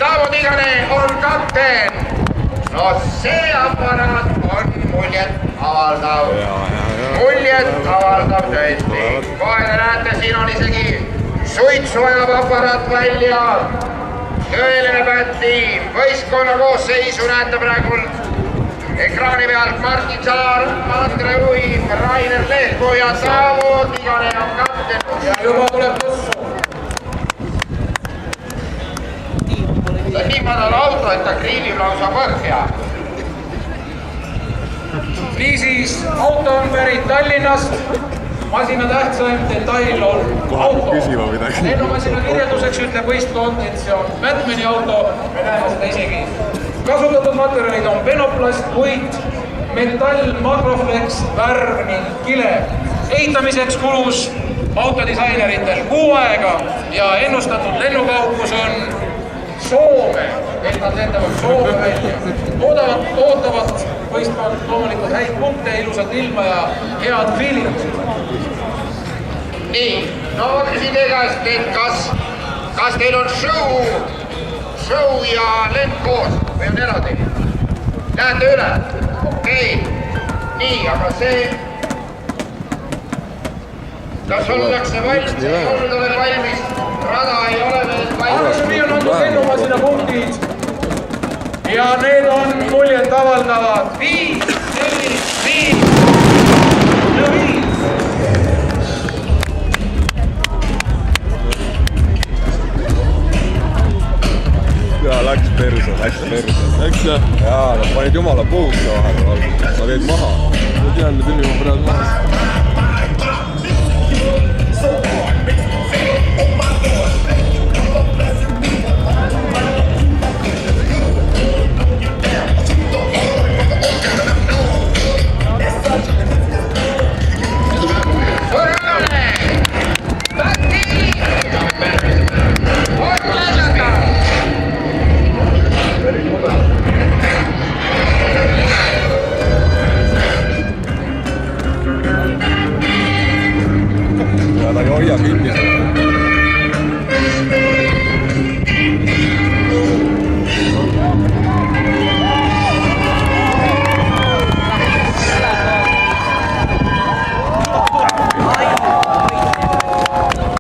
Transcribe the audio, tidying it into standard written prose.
Taavutigane on kapten. No see aparaat on muljet avaldav. Muljet avaldav tõesti. Kohe te näete, siin on isegi suitsu ajav aparaat välja. Tõeline pättiim. Võistkonna koosseisu näete praegu ekraani pealt Martin Saar, Andre Uim, Rainer Lehtpuu ja Taavutigane on kapten. Ja juba tuleb tõssu. Ta on nii madal auto, et ta kriibib lausa põhja. Niisiis, auto on pärit Tallinnast. Masina tähtsaim detail on auto. Lennumasina kirjelduseks ütleb võistkond, et see on Batmani auto. Me näeme seda isegi. Kasutatud materjalid on penoplast, puit, metall, makroflex, värv ning kile. Ehitamiseks kulus autodisaineritel 6 aega ja ennustatud lennukaukus on Soome, et nad lendavad Soome välja. Ootavad võistkond loomulikult häid punkte, ilusat ilma ja head feeling. Nii, no küsin teie käest, et kas teil on show ja lend koos või on eraldi? Näete üle? Okei. Nii, aga see... Kas ollakse valmis? Ei olnud veel valmis. Rada ei ole veel valmis. Nii on antud lennumasina punktid. Ja need on muljet avaldavad 5, 4, 5 ja 5. Jaa, läks perse. Läks jah? Jaa, nad panid jumala puhuks vahel. Sa veed maha. Ma tean, need olid juba praegu maha.